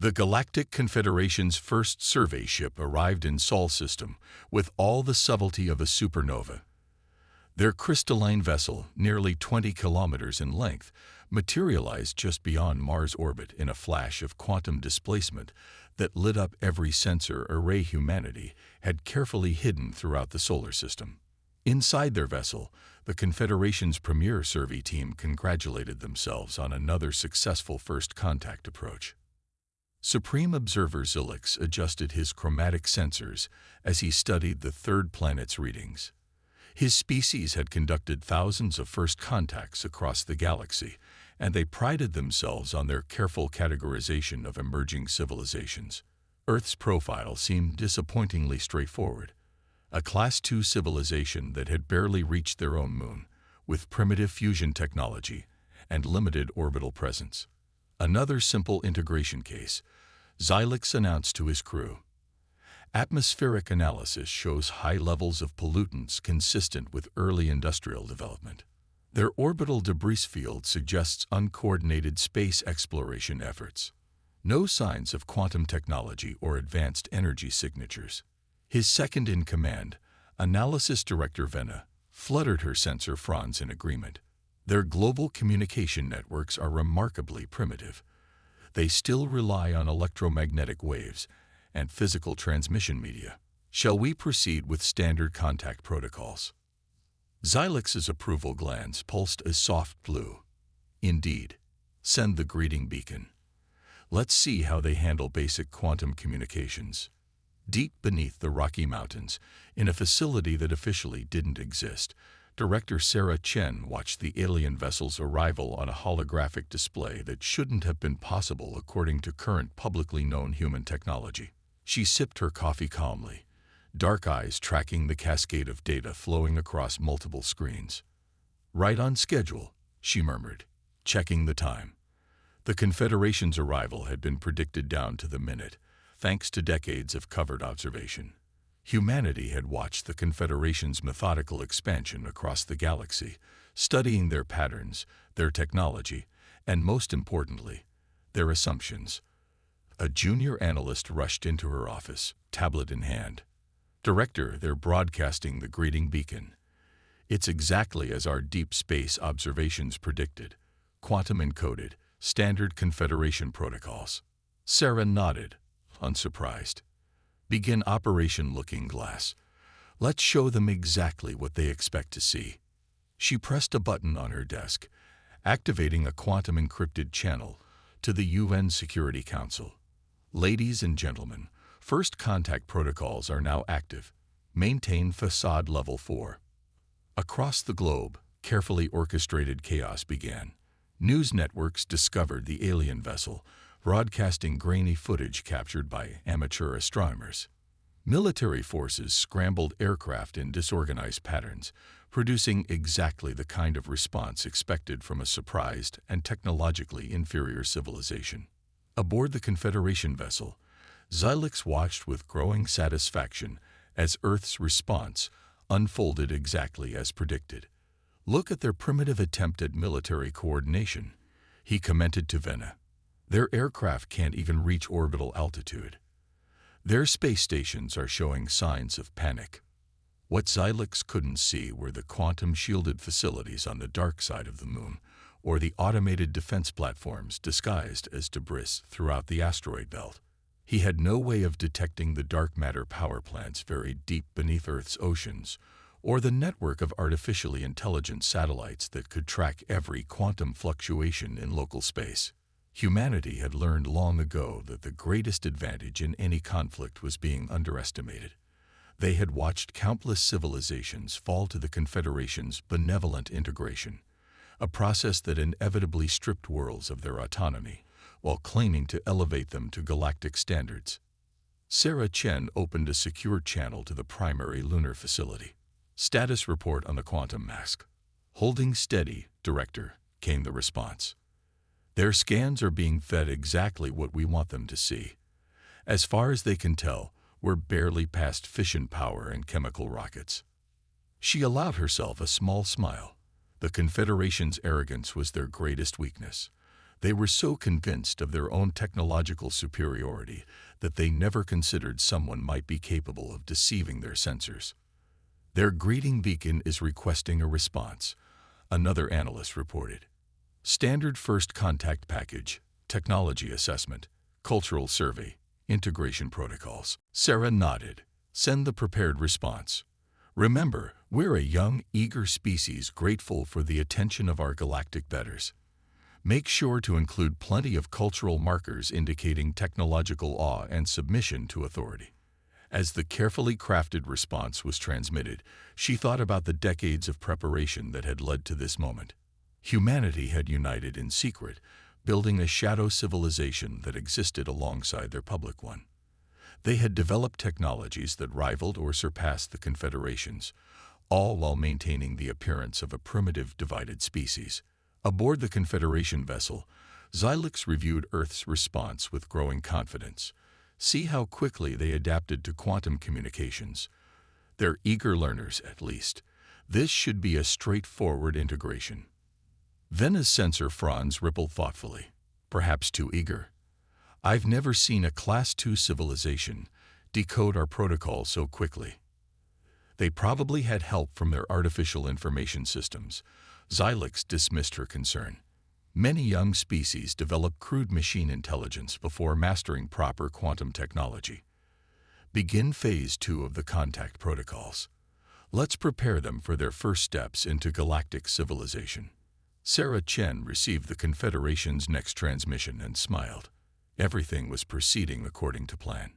The Galactic Confederation's first survey ship arrived in Sol system with all the subtlety of a supernova. Their crystalline vessel, nearly 20 kilometers in length, materialized just beyond Mars' orbit in a flash of quantum displacement that lit up every sensor array humanity had carefully hidden throughout the solar system. Inside their vessel, the Confederation's premier survey team congratulated themselves on another successful first contact approach. Supreme Observer Zilix adjusted his chromatic sensors as he studied the third planet's readings. His species had conducted thousands of first contacts across the galaxy, and they prided themselves on their careful categorization of emerging civilizations. Earth's profile seemed disappointingly straightforward. A Class II civilization that had barely reached their own moon, with primitive fusion technology and limited orbital presence. Another simple integration case, Zilix announced to his crew. Atmospheric analysis shows high levels of pollutants consistent with early industrial development. Their orbital debris field suggests uncoordinated space exploration efforts. No signs of quantum technology or advanced energy signatures. His second-in-command, Analysis Director Venna, fluttered her sensor fronds in agreement. Their global communication networks are remarkably primitive. They still rely on electromagnetic waves and physical transmission media. Shall we proceed with standard contact protocols? Zilix's approval glands pulsed a soft blue. Indeed. Send the greeting beacon. Let's see how they handle basic quantum communications. Deep beneath the Rocky Mountains, in a facility that officially didn't exist, Director Sarah Chen watched the alien vessel's arrival on a holographic display that shouldn't have been possible according to current publicly known human technology. She sipped her coffee calmly, dark eyes tracking the cascade of data flowing across multiple screens. Right on schedule, she murmured, checking the time. The Confederation's arrival had been predicted down to the minute, thanks to decades of covered observation. Humanity had watched the Confederation's methodical expansion across the galaxy, studying their patterns, their technology, and most importantly, their assumptions. A junior analyst rushed into her office, tablet in hand. Director, they're broadcasting the greeting beacon. It's exactly as our deep space observations predicted. Quantum encoded, standard Confederation protocols. Sarah nodded, unsurprised. Begin Operation Looking Glass. Let's show them exactly what they expect to see. She pressed a button on her desk, activating a quantum encrypted channel to the UN Security Council. Ladies and gentlemen, first contact protocols are now active. Maintain facade level 4. Across the globe, carefully orchestrated chaos began. News networks discovered the alien vessel, broadcasting grainy footage captured by amateur astronomers. Military forces scrambled aircraft in disorganized patterns, producing exactly the kind of response expected from a surprised and technologically inferior civilization. Aboard the Confederation vessel, Zilix watched with growing satisfaction as Earth's response unfolded exactly as predicted. Look at their primitive attempt at military coordination, he commented to Venna. Their aircraft can't even reach orbital altitude. Their space stations are showing signs of panic. What Zilix couldn't see were the quantum-shielded facilities on the dark side of the moon, or the automated defense platforms disguised as debris throughout the asteroid belt. He had no way of detecting the dark matter power plants buried deep beneath Earth's oceans, or the network of artificially intelligent satellites that could track every quantum fluctuation in local space. Humanity had learned long ago that the greatest advantage in any conflict was being underestimated. They had watched countless civilizations fall to the Confederation's benevolent integration, a process that inevitably stripped worlds of their autonomy while claiming to elevate them to galactic standards. Sarah Chen opened a secure channel to the primary lunar facility. Status report on the quantum mask. Holding steady, Director, came the response. Their scans are being fed exactly what we want them to see. As far as they can tell, we're barely past fission power and chemical rockets. She allowed herself a small smile. The Confederation's arrogance was their greatest weakness. They were so convinced of their own technological superiority that they never considered someone might be capable of deceiving their sensors. Their greeting beacon is requesting a response, another analyst reported. Standard first contact package, technology assessment, cultural survey, integration protocols. Sarah nodded. Send the prepared response. Remember, we're a young, eager species grateful for the attention of our galactic betters. Make sure to include plenty of cultural markers indicating technological awe and submission to authority. As the carefully crafted response was transmitted, she thought about the decades of preparation that had led to this moment. Humanity had united in secret, building a shadow civilization that existed alongside their public one. They had developed technologies that rivaled or surpassed the Confederation's, all while maintaining the appearance of a primitive, divided species. Aboard the Confederation vessel, Xylix reviewed Earth's response with growing confidence. See how quickly they adapted to quantum communications. They're eager learners, at least. This should be a straightforward integration. Vena's sensor fronds rippled thoughtfully. Perhaps too eager. I've never seen a Class II civilization decode our protocol so quickly. They probably had help from their artificial information systems. Xylix dismissed her concern. Many young species develop crude machine intelligence before mastering proper quantum technology. Begin Phase 2 of the contact protocols. Let's prepare them for their first steps into galactic civilization. Sarah Chen received the Confederation's next transmission and smiled. Everything was proceeding according to plan.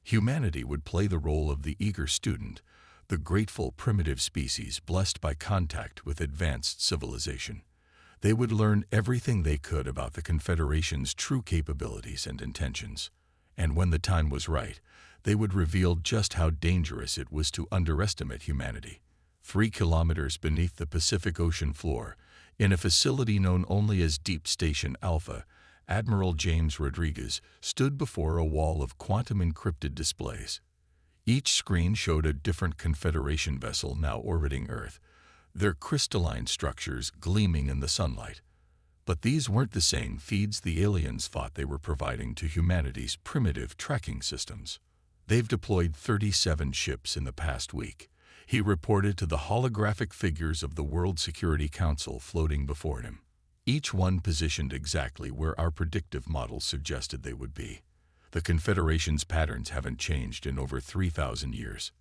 Humanity would play the role of the eager student, the grateful primitive species blessed by contact with advanced civilization. They would learn everything they could about the Confederation's true capabilities and intentions. And when the time was right, they would reveal just how dangerous it was to underestimate humanity. 3 kilometers beneath the Pacific Ocean floor, in a facility known only as Deep Station Alpha, Admiral James Rodriguez stood before a wall of quantum-encrypted displays. Each screen showed a different Confederation vessel now orbiting Earth, their crystalline structures gleaming in the sunlight. But these weren't the same feeds the aliens thought they were providing to humanity's primitive tracking systems. They've deployed 37 ships in the past week, he reported to the holographic figures of the World Security Council floating before him. Each one positioned exactly where our predictive models suggested they would be. The Confederation's patterns haven't changed in over 3,000 years.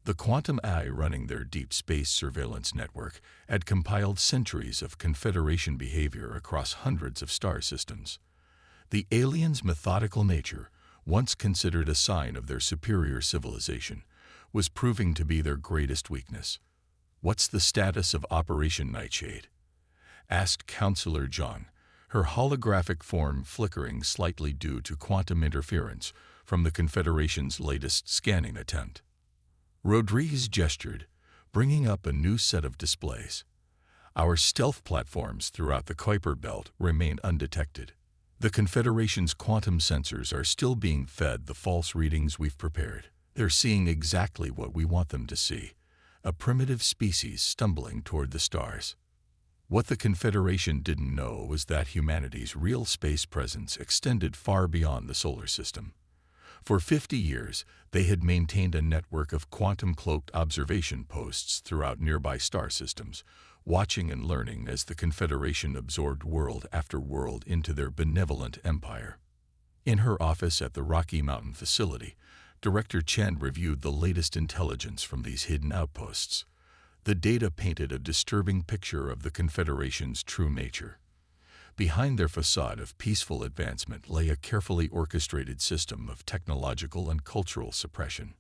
The quantum AI running their deep space surveillance network had compiled centuries of Confederation behavior across hundreds of star systems. The aliens' methodical nature, once considered a sign of their superior civilization, was proving to be their greatest weakness. "What's the status of Operation Nightshade?" asked Counselor John, her holographic form flickering slightly due to quantum interference from the Confederation's latest scanning attempt. Rodriguez gestured, bringing up a new set of displays. Our stealth platforms throughout the Kuiper Belt remain undetected. The Confederation's quantum sensors are still being fed the false readings we've prepared. They're seeing exactly what we want them to see, a primitive species stumbling toward the stars. What the Confederation didn't know was that humanity's real space presence extended far beyond the solar system. For 50 years, they had maintained a network of quantum-cloaked observation posts throughout nearby star systems, watching and learning as the Confederation absorbed world after world into their benevolent empire. In her office at the Rocky Mountain facility, Director Chen reviewed the latest intelligence from these hidden outposts. The data painted a disturbing picture of the Confederation's true nature. Behind their facade of peaceful advancement lay a carefully orchestrated system of technological and cultural suppression.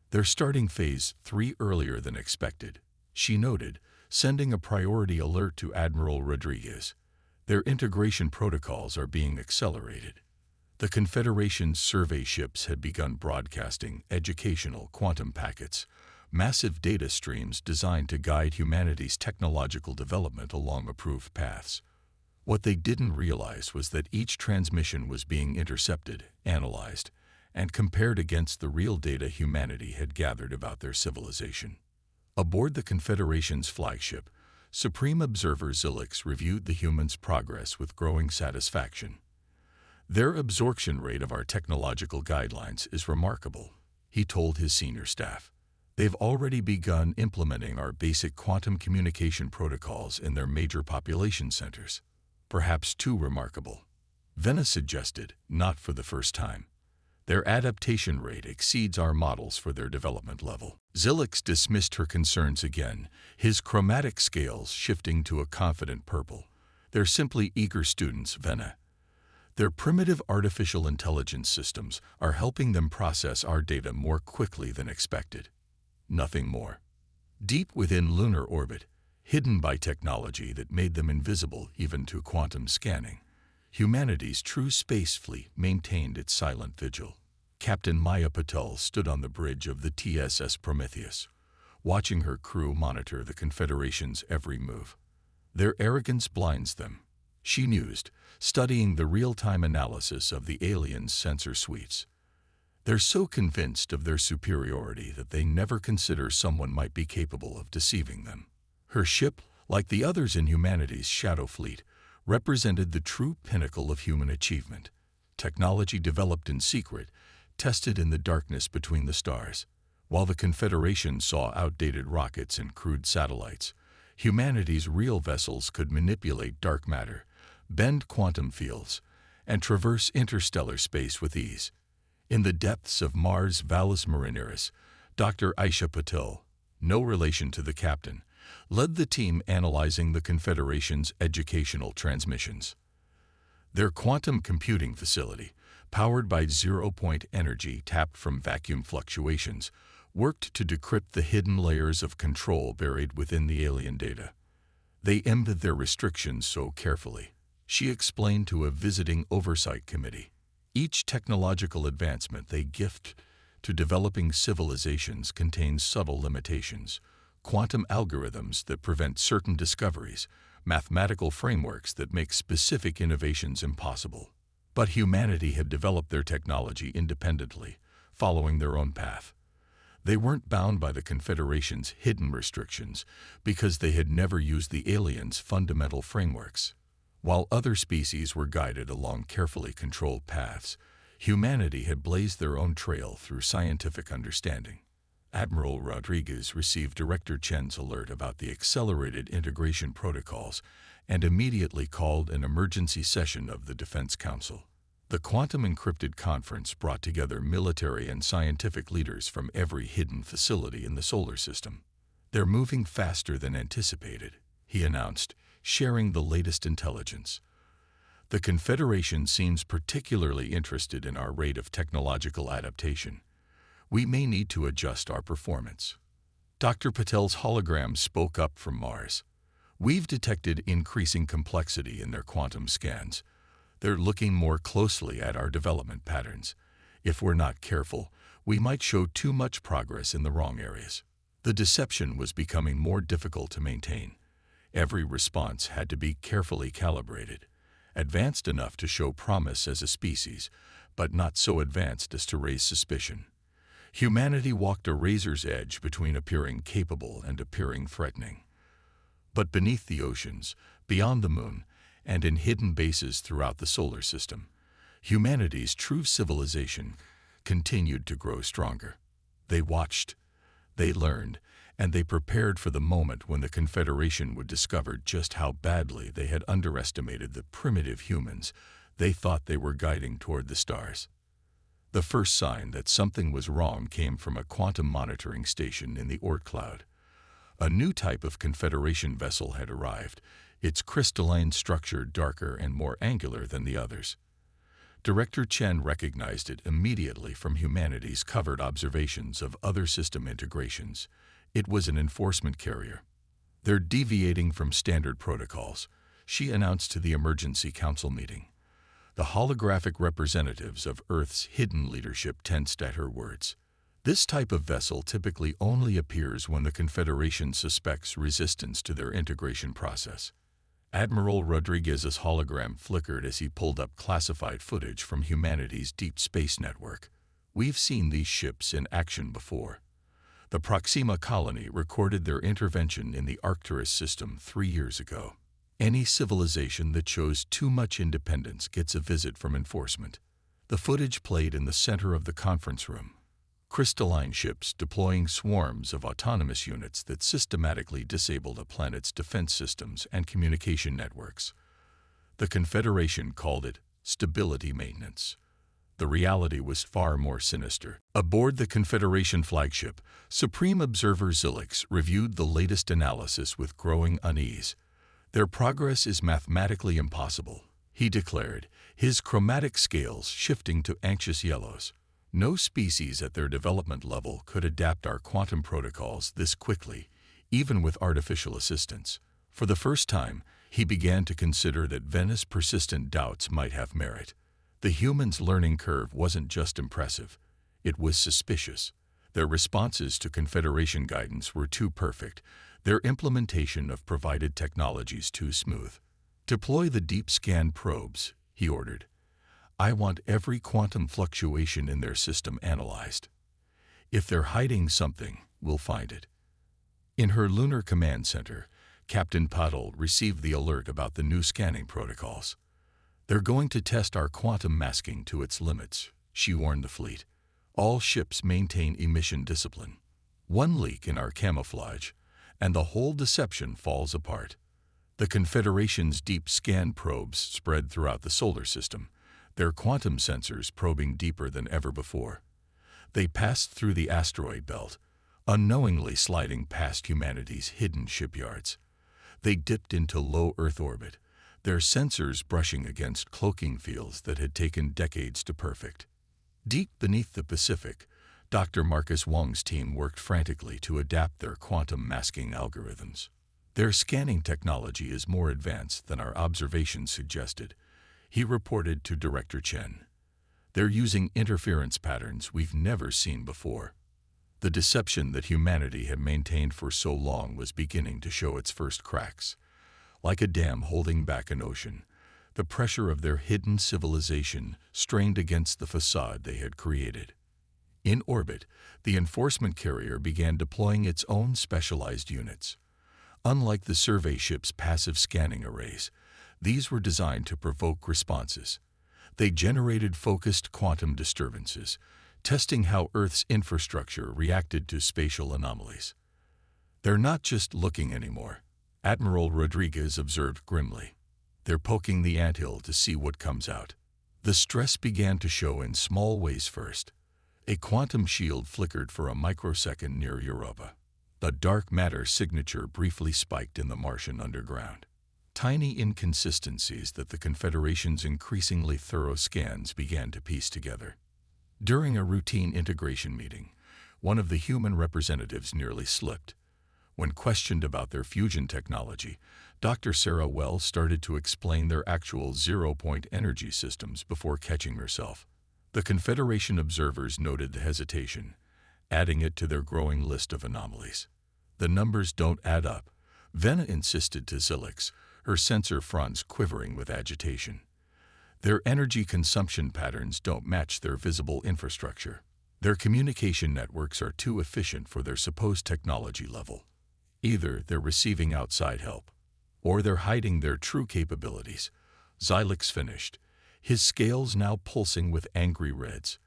They're starting Phase 3 earlier than expected, she noted, sending a priority alert to Admiral Rodriguez. Their integration protocols are being accelerated. The Confederation's survey ships had begun broadcasting educational quantum packets, massive data streams designed to guide humanity's technological development along approved paths. What they didn't realize was that each transmission was being intercepted, analyzed, and compared against the real data humanity had gathered about their civilization. Aboard the Confederation's flagship, Supreme Observer Zilix reviewed the humans' progress with growing satisfaction. Their absorption rate of our technological guidelines is remarkable, he told his senior staff. They've already begun implementing our basic quantum communication protocols in their major population centers. Perhaps too remarkable. Vena suggested, not for the first time. Their adaptation rate exceeds our models for their development level. Zilix dismissed her concerns again, his chromatic scales shifting to a confident purple. They're simply eager students, Vena. Their primitive artificial intelligence systems are helping them process our data more quickly than expected. Nothing more. Deep within lunar orbit, hidden by technology that made them invisible even to quantum scanning, humanity's true space fleet maintained its silent vigil. Captain Maya Patel stood on the bridge of the TSS Prometheus, watching her crew monitor the Confederation's every move. Their arrogance blinds them, she mused, studying the real-time analysis of the aliens' sensor suites. They're so convinced of their superiority that they never consider someone might be capable of deceiving them. Her ship, like the others in humanity's shadow fleet, represented the true pinnacle of human achievement. Technology developed in secret, tested in the darkness between the stars. While the Confederation saw outdated rockets and crude satellites, humanity's real vessels could manipulate dark matter, bend quantum fields, and traverse interstellar space with ease. In the depths of Mars' Valles Marineris, Dr. Aisha Patel, no relation to the captain, led the team analyzing the Confederation's educational transmissions. Their quantum computing facility, powered by zero-point energy tapped from vacuum fluctuations, worked to decrypt the hidden layers of control buried within the alien data. They aimed their restrictions so carefully, she explained to a visiting oversight committee. Each technological advancement they gift to developing civilizations contains subtle limitations, quantum algorithms that prevent certain discoveries, mathematical frameworks that make specific innovations impossible. But humanity had developed their technology independently, following their own path. They weren't bound by the Confederation's hidden restrictions because they had never used the aliens' fundamental frameworks. While other species were guided along carefully controlled paths, humanity had blazed their own trail through scientific understanding. Admiral Rodriguez received Director Chen's alert about the accelerated integration protocols and immediately called an emergency session of the Defense Council. The quantum encrypted conference brought together military and scientific leaders from every hidden facility in the solar system. They're moving faster than anticipated, he announced, sharing the latest intelligence. The Confederation seems particularly interested in our rate of technological adaptation. We may need to adjust our performance. Dr. Patel's hologram spoke up from Mars. We've detected increasing complexity in their quantum scans. They're looking more closely at our development patterns. If we're not careful, we might show too much progress in the wrong areas. The deception was becoming more difficult to maintain. Every response had to be carefully calibrated, advanced enough to show promise as a species, but not so advanced as to raise suspicion. Humanity walked a razor's edge between appearing capable and appearing threatening. But beneath the oceans, beyond the moon, and in hidden bases throughout the solar system, humanity's true civilization continued to grow stronger. They watched, they learned, and they prepared for the moment when the Confederation would discover just how badly they had underestimated the primitive humans they thought they were guiding toward the stars. The first sign that something was wrong came from a quantum monitoring station in the Oort cloud. A new type of Confederation vessel had arrived, its crystalline structure darker and more angular than the others. Director Chen recognized it immediately from humanity's covered observations of other system integrations. It was an enforcement carrier. They're deviating from standard protocols, she announced to the emergency council meeting. The holographic representatives of Earth's hidden leadership tensed at her words. This type of vessel typically only appears when the Confederation suspects resistance to their integration process. Admiral Rodriguez's hologram flickered as he pulled up classified footage from humanity's deep space network. We've seen these ships in action before. The Proxima colony recorded their intervention in the Arcturus system 3 years ago. Any civilization that shows too much independence gets a visit from enforcement. The footage played in the center of the conference room. Crystalline ships deploying swarms of autonomous units that systematically disabled a planet's defense systems and communication networks. The Confederation called it stability maintenance. The reality was far more sinister. Aboard the Confederation flagship, Supreme Observer Zilix reviewed the latest analysis with growing unease. Their progress is mathematically impossible, he declared, his chromatic scales shifting to anxious yellows. No species at their development level could adapt our quantum protocols this quickly, even with artificial assistance. For the first time, he began to consider that Venus' persistent doubts might have merit. The humans' learning curve wasn't just impressive, it was suspicious. Their responses to Confederation guidance were too perfect, their implementation of provided technologies too smooth. Deploy the deep scan probes, he ordered. I want every quantum fluctuation in their system analyzed. If they're hiding something, we'll find it. In her lunar command center, Captain Paddle received the alert about the new scanning protocols. They're going to test our quantum masking to its limits, she warned the fleet. All ships maintain emission discipline. One leak in our camouflage, and the whole deception falls apart. The Confederation's deep scan probes spread throughout the solar system, their quantum sensors probing deeper than ever before. They passed through the asteroid belt, unknowingly sliding past humanity's hidden shipyards. They dipped into low Earth orbit, their sensors brushing against cloaking fields that had taken decades to perfect. Deep beneath the Pacific, Dr. Marcus Wong's team worked frantically to adapt their quantum masking algorithms. Their scanning technology is more advanced than our observations suggested, he reported to Director Chen. They're using interference patterns we've never seen before. The deception that humanity had maintained for so long was beginning to show its first cracks. Like a dam holding back an ocean, the pressure of their hidden civilization strained against the facade they had created. In orbit, the enforcement carrier began deploying its own specialized units. Unlike the survey ship's passive scanning arrays, these were designed to provoke responses. They generated focused quantum disturbances, testing how Earth's infrastructure reacted to spatial anomalies. They're not just looking anymore, Admiral Rodriguez observed grimly. They're poking the anthill to see what comes out. The stress began to show in small ways first. A quantum shield flickered for a microsecond near Europa. The dark matter signature briefly spiked in the Martian underground. Tiny inconsistencies that the Confederation's increasingly thorough scans began to piece together. During a routine integration meeting, one of the human representatives nearly slipped. When questioned about their fusion technology, Dr. Sarah Wells started to explain their actual zero-point energy systems before catching herself. The Confederation observers noted the hesitation, adding it to their growing list of anomalies. The numbers don't add up, Venna insisted to Zilix, her sensor fronts quivering with agitation. Their energy consumption patterns don't match their visible infrastructure. Their communication networks are too efficient for their supposed technology level. Either they're receiving outside help, or they're hiding their true capabilities. Zilix finished, his scales now pulsing with angry reds.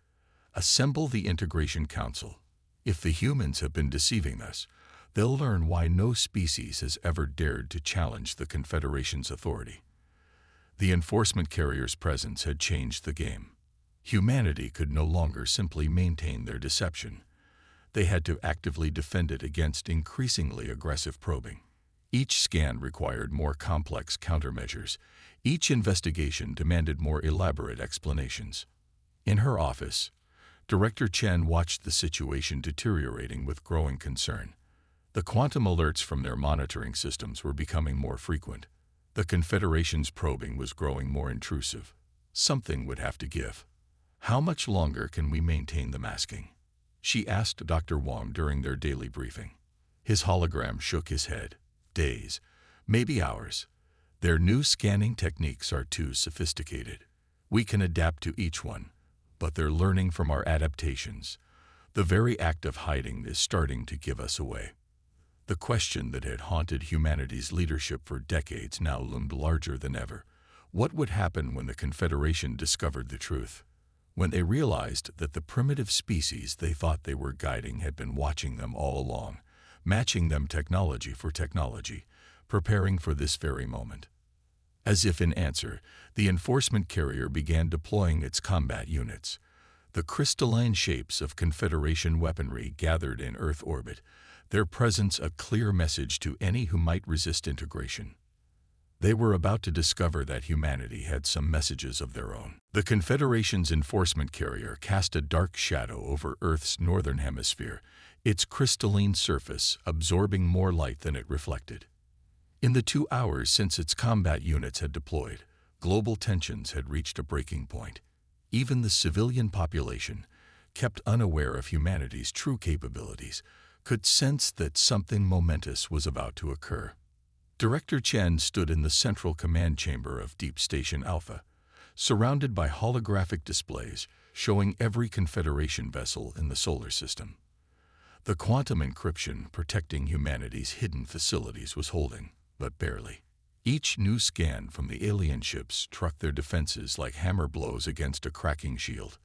Assemble the Integration Council. If the humans have been deceiving us, they'll learn why no species has ever dared to challenge the Confederation's authority. The enforcement carrier's presence had changed the game. Humanity could no longer simply maintain their deception. They had to actively defend it against increasingly aggressive probing. Each scan required more complex countermeasures. Each investigation demanded more elaborate explanations. In her office, Director Chen watched the situation deteriorating with growing concern. The quantum alerts from their monitoring systems were becoming more frequent. The Confederation's probing was growing more intrusive. Something would have to give. How much longer can we maintain the masking? She asked Dr. Wong during their daily briefing. His hologram shook his head. Days, maybe hours. Their new scanning techniques are too sophisticated. We can adapt to each one, but they're learning from our adaptations. The very act of hiding is starting to give us away. The question that had haunted humanity's leadership for decades now loomed larger than ever. What would happen when the Confederation discovered the truth? When they realized that the primitive species they thought they were guiding had been watching them all along, matching them technology for technology, preparing for this very moment. As if in answer, the enforcement carrier began deploying its combat units. The crystalline shapes of Confederation weaponry gathered in Earth orbit, their presence a clear message to any who might resist integration. They were about to discover that humanity had some messages of their own. The Confederation's enforcement carrier cast a dark shadow over Earth's northern hemisphere, its crystalline surface absorbing more light than it reflected. In the 2 hours since its combat units had deployed, global tensions had reached a breaking point. Even the civilian population, kept unaware of humanity's true capabilities, could sense that something momentous was about to occur. Director Chen stood in the central command chamber of Deep Station Alpha, surrounded by holographic displays showing every Confederation vessel in the solar system. The quantum encryption protecting humanity's hidden facilities was holding, but barely. Each new scan from the alien ships struck their defenses like hammer blows against a cracking shield.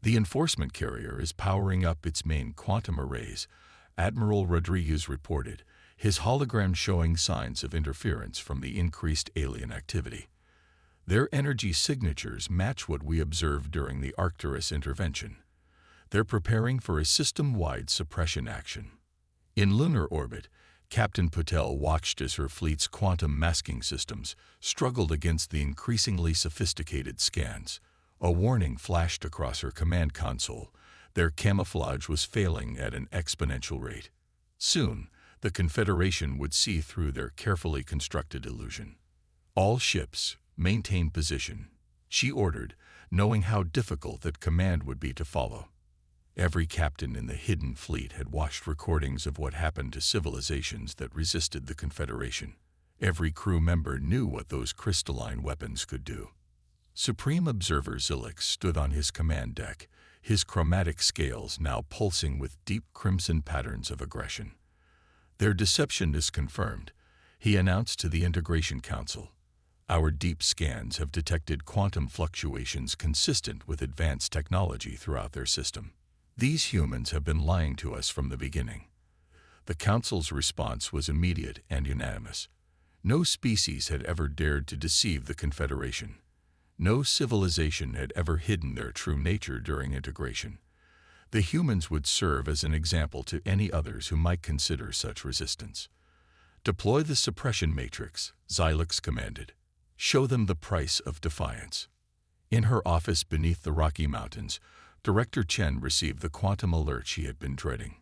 The enforcement carrier is powering up its main quantum arrays, Admiral Rodriguez reported, his hologram showing signs of interference from the increased alien activity. Their energy signatures match what we observed during the Arcturus intervention. They're preparing for a system-wide suppression action. In lunar orbit, Captain Patel watched as her fleet's quantum masking systems struggled against the increasingly sophisticated scans. A warning flashed across her command console. Their camouflage was failing at an exponential rate. Soon, the Confederation would see through their carefully constructed illusion. All ships, maintain position, she ordered, knowing how difficult that command would be to follow. Every captain in the hidden fleet had watched recordings of what happened to civilizations that resisted the Confederation. Every crew member knew what those crystalline weapons could do. Supreme Observer Zilix stood on his command deck, his chromatic scales now pulsing with deep crimson patterns of aggression. Their deception is confirmed, he announced to the Integration Council. Our deep scans have detected quantum fluctuations consistent with advanced technology throughout their system. These humans have been lying to us from the beginning. The Council's response was immediate and unanimous. No species had ever dared to deceive the Confederation. No civilization had ever hidden their true nature during integration. The humans would serve as an example to any others who might consider such resistance. Deploy the suppression matrix, Zilix commanded. Show them the price of defiance. In her office beneath the Rocky Mountains, Director Chen received the quantum alert she had been dreading.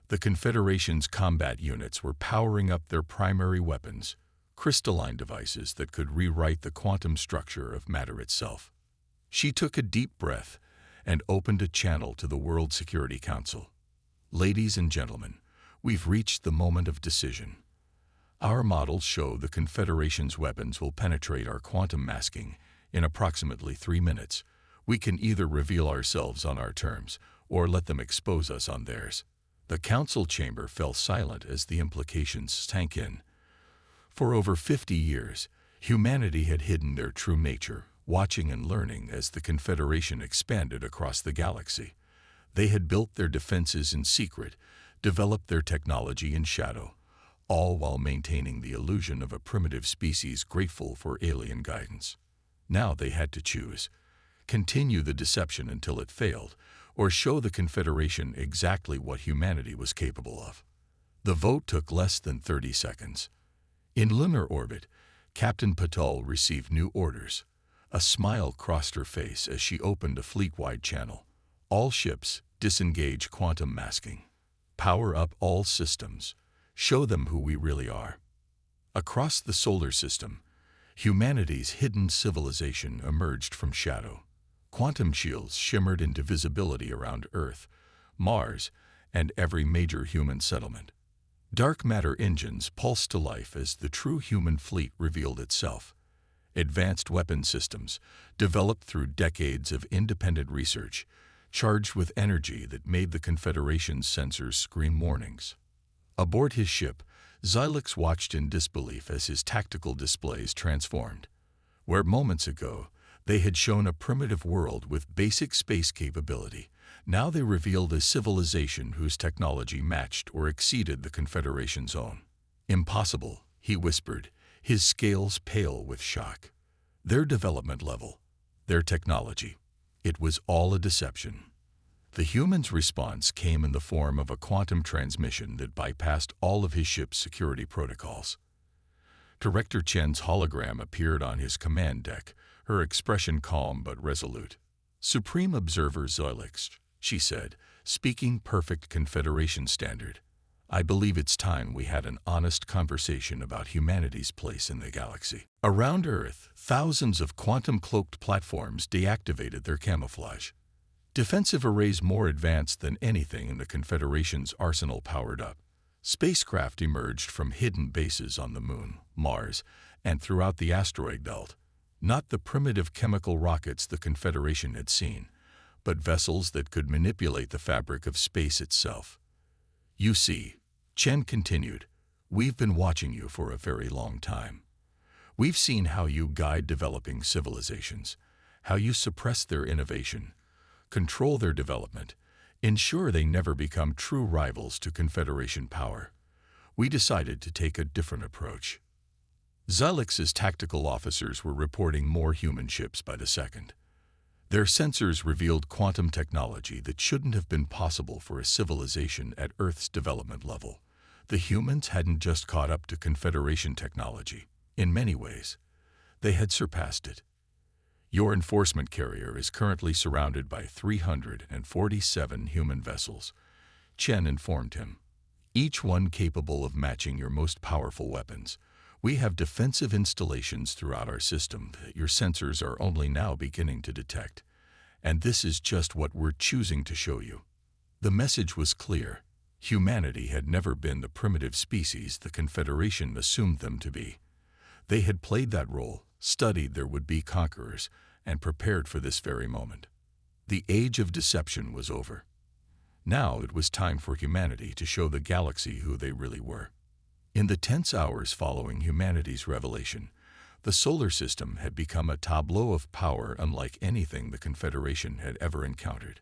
The Confederation's combat units were powering up their primary weapons, crystalline devices that could rewrite the quantum structure of matter itself. She took a deep breath and opened a channel to the World Security Council. Ladies and gentlemen, we've reached the moment of decision. Our models show the Confederation's weapons will penetrate our quantum masking in approximately 3 minutes. We can either reveal ourselves on our terms or let them expose us on theirs. The council chamber fell silent as the implications sank in. For over 50 years, humanity had hidden their true nature, watching and learning as the Confederation expanded across the galaxy. They had built their defenses in secret, developed their technology in shadow, all while maintaining the illusion of a primitive species grateful for alien guidance. Now they had to choose: continue the deception until it failed, or show the Confederation exactly what humanity was capable of. The vote took less than 30 seconds. In lunar orbit, Captain Patel received new orders. A smile crossed her face as she opened a fleet-wide channel. All ships, disengage quantum masking. Power up all systems. Show them who we really are. Across the solar system, humanity's hidden civilization emerged from shadow. Quantum shields shimmered into visibility around Earth, Mars, and every major human settlement. Dark matter engines pulsed to life as the true human fleet revealed itself. Advanced weapon systems, developed through decades of independent research, charged with energy that made the Confederation's sensors scream warnings. Aboard his ship, Xylix watched in disbelief as his tactical displays transformed. Where moments ago they had shown a primitive world with basic space capability, now they revealed a civilization whose technology matched or exceeded the Confederation's own. "Impossible," he whispered, his scales pale with shock. Their development level, their technology, it was all a deception. The human's response came in the form of a quantum transmission that bypassed all of his ship's security protocols. Director Chen's hologram appeared on his command deck, her expression calm but resolute. "Supreme Observer Xylix," she said, speaking perfect Confederation standard, "I believe it's time we had an honest conversation about humanity's place in the galaxy." Around Earth, thousands of quantum-cloaked platforms deactivated their camouflage. Defensive arrays more advanced than anything in the Confederation's arsenal powered up. Spacecraft emerged from hidden bases on the Moon, Mars, and throughout the asteroid belt. Not the primitive chemical rockets the Confederation had seen, but vessels that could manipulate the fabric of space itself. "You see," Chen continued, "we've been watching you for a very long time. We've seen how you guide developing civilizations, how you suppress their innovation, control their development, ensure they never become true rivals to Confederation power. We decided to take a different approach." Xylix's tactical officers were reporting more human ships by the second. Their sensors revealed quantum technology that shouldn't have been possible for a civilization at Earth's development level. The humans hadn't just caught up to Confederation technology. In many ways, they had surpassed it. "Your enforcement carrier is currently surrounded by 347 human vessels," Chen informed him, "each one capable of matching your most powerful weapons. We have defensive installations throughout our system that your sensors are only now beginning to detect. And this is just what we're choosing to show you." The message was clear. Humanity had never been the primitive species the Confederation assumed them to be. They had played that role, studied their would-be conquerors, and prepared for this very moment. The age of deception was over. Now it was time for humanity to show the galaxy who they really were. In the tense hours following humanity's revelation, the solar system had become a tableau of power unlike anything the Confederation had ever encountered.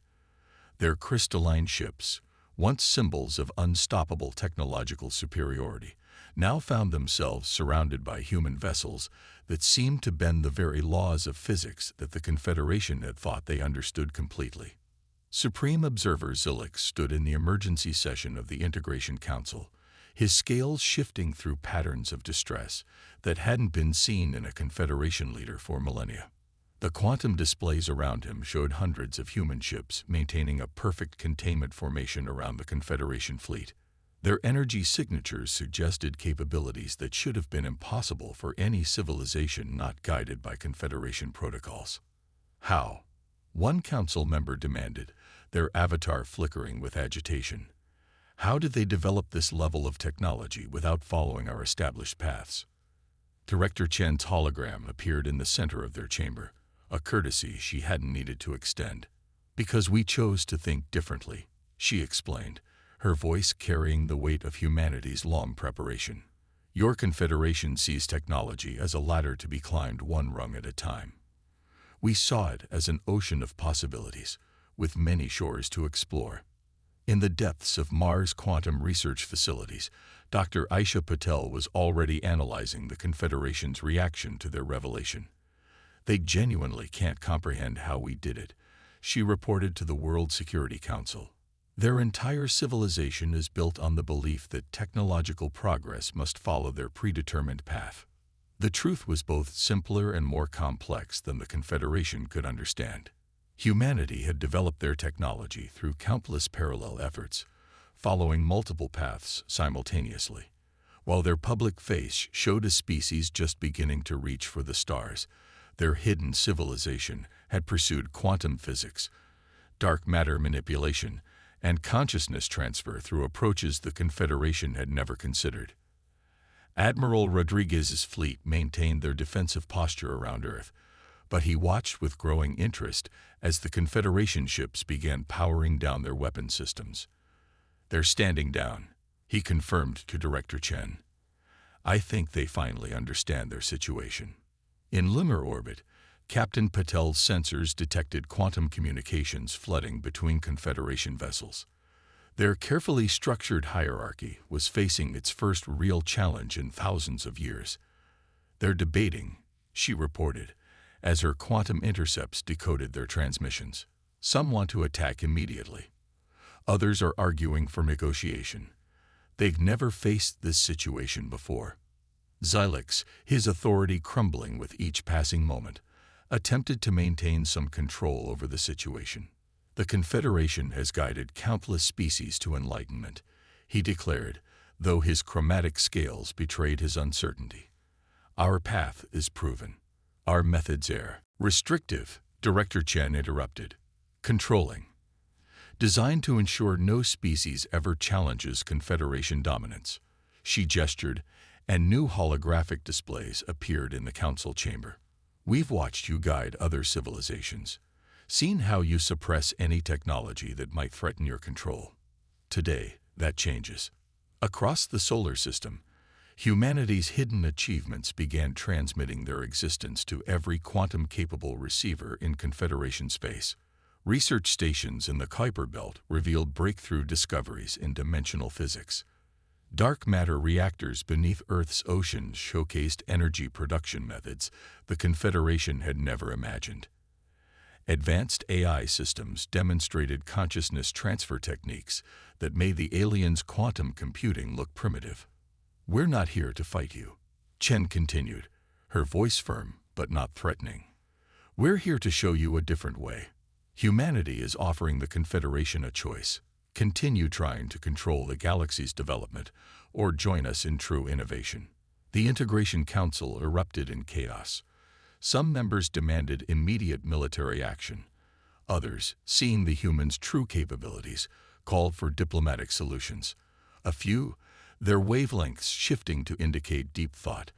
Their crystalline ships, once symbols of unstoppable technological superiority, now found themselves surrounded by human vessels that seemed to bend the very laws of physics that the Confederation had thought they understood completely. Supreme Observer Xylix stood in the emergency session of the Integration Council, his scales shifting through patterns of distress that hadn't been seen in a Confederation leader for millennia. The quantum displays around him showed hundreds of human ships maintaining a perfect containment formation around the Confederation fleet. Their energy signatures suggested capabilities that should have been impossible for any civilization not guided by Confederation protocols. "How?" one council member demanded, their avatar flickering with agitation. "How did they develop this level of technology without following our established paths?" Director Chen's hologram appeared in the center of their chamber, a courtesy she hadn't needed to extend. "Because we chose to think differently," she explained, her voice carrying the weight of humanity's long preparation. "Your Confederation sees technology as a ladder to be climbed one rung at a time. We saw it as an ocean of possibilities, with many shores to explore." In the depths of Mars quantum research facilities, Dr. Aisha Patel was already analyzing the Confederation's reaction to their revelation. "They genuinely can't comprehend how we did it," she reported to the World Security Council. "Their entire civilization is built on the belief that technological progress must follow their predetermined path." The truth was both simpler and more complex than the Confederation could understand. Humanity had developed their technology through countless parallel efforts, following multiple paths simultaneously. While their public face showed a species just beginning to reach for the stars, their hidden civilization had pursued quantum physics, dark matter manipulation, and consciousness transfer through approaches the Confederation had never considered. Admiral Rodriguez's fleet maintained their defensive posture around Earth, but he watched with growing interest as the Confederation ships began powering down their weapon systems. "They're standing down," he confirmed to Director Chen. "I think they finally understand their situation." In lunar orbit, Captain Patel's sensors detected quantum communications flooding between Confederation vessels. Their carefully structured hierarchy was facing its first real challenge in thousands of years. "They're debating," she reported, as her quantum intercepts decoded their transmissions. "Some want to attack immediately. Others are arguing for negotiation. They've never faced this situation before." Xylix, his authority crumbling with each passing moment, attempted to maintain some control over the situation. "The Confederation has guided countless species to enlightenment," he declared, though his chromatic scales betrayed his uncertainty. "Our path is proven. Our methods are restrictive," Director Chen interrupted. "Controlling. Designed to ensure no species ever challenges Confederation dominance." She gestured, and new holographic displays appeared in the council chamber. "We've watched you guide other civilizations, seen how you suppress any technology that might threaten your control. Today, that changes. Across the solar system, humanity's hidden achievements began transmitting their existence to every quantum-capable receiver in Confederation space. Research stations in the Kuiper Belt revealed breakthrough discoveries in dimensional physics. Dark matter reactors beneath Earth's oceans showcased energy production methods the Confederation had never imagined. Advanced AI systems demonstrated consciousness transfer techniques that made the aliens' quantum computing look primitive. "We're not here to fight you," Chen continued, her voice firm but not threatening. "We're here to show you a different way. Humanity is offering the Confederation a choice. Continue trying to control the galaxy's development, or join us in true innovation." The Integration Council erupted in chaos. Some members demanded immediate military action. Others, seeing the humans' true capabilities, called for diplomatic solutions. A few, their wavelengths shifting to indicate deep thought,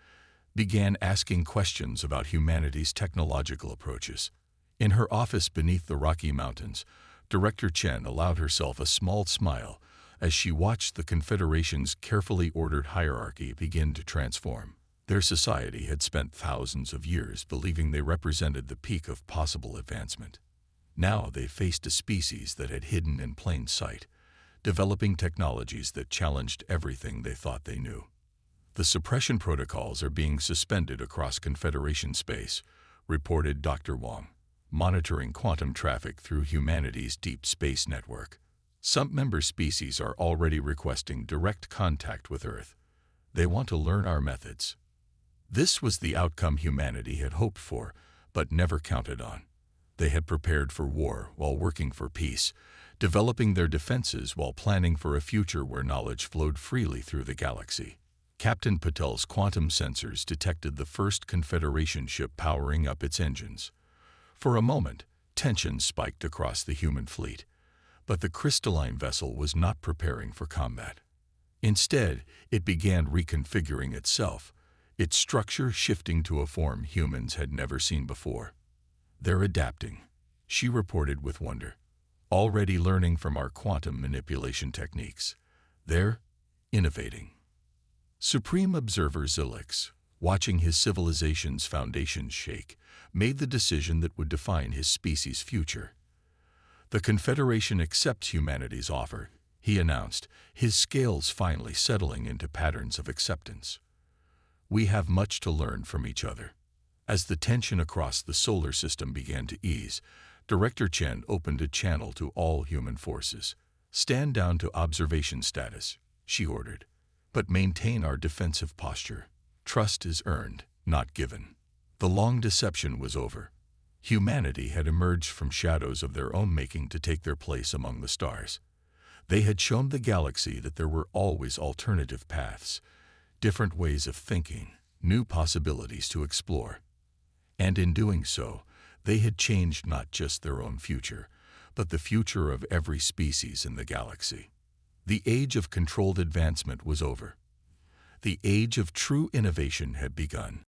began asking questions about humanity's technological approaches. In her office beneath the Rocky Mountains, Director Chen allowed herself a small smile as she watched the Confederation's carefully ordered hierarchy begin to transform. Their society had spent thousands of years believing they represented the peak of possible advancement. Now they faced a species that had hidden in plain sight, developing technologies that challenged everything they thought they knew. "The suppression protocols are being suspended across Confederation space," reported Dr. Wang, monitoring quantum traffic through humanity's deep space network. "Some member species are already requesting direct contact with Earth. They want to learn our methods." This was the outcome humanity had hoped for, but never counted on. They had prepared for war while working for peace, developing their defenses while planning for a future where knowledge flowed freely through the galaxy. Captain Patel's quantum sensors detected the first Confederation ship powering up its engines. For a moment, tension spiked across the human fleet, but the crystalline vessel was not preparing for combat. Instead, it began reconfiguring itself, its structure shifting to a form humans had never seen before. "They're adapting," she reported with wonder. "Already learning from our quantum manipulation techniques. They're innovating." Supreme Observer Xylix, watching his civilization's foundations shake, made the decision that would define his species' future. "The Confederation accepts humanity's offer," he announced, his scales finally settling into patterns of acceptance. "We have much to learn from each other." As the tension across the solar system began to ease, Director Chen opened a channel to all human forces. "Stand down to observation status," she ordered, "but maintain our defensive posture. Trust is earned, not given." The long deception was over. Humanity had emerged from shadows of their own making to take their place among the stars. They had shown the galaxy that there were always alternative paths, different ways of thinking, new possibilities to explore. And in doing so, they had changed not just their own future, but the future of every species in the galaxy. The age of controlled advancement was over. The age of true innovation had begun.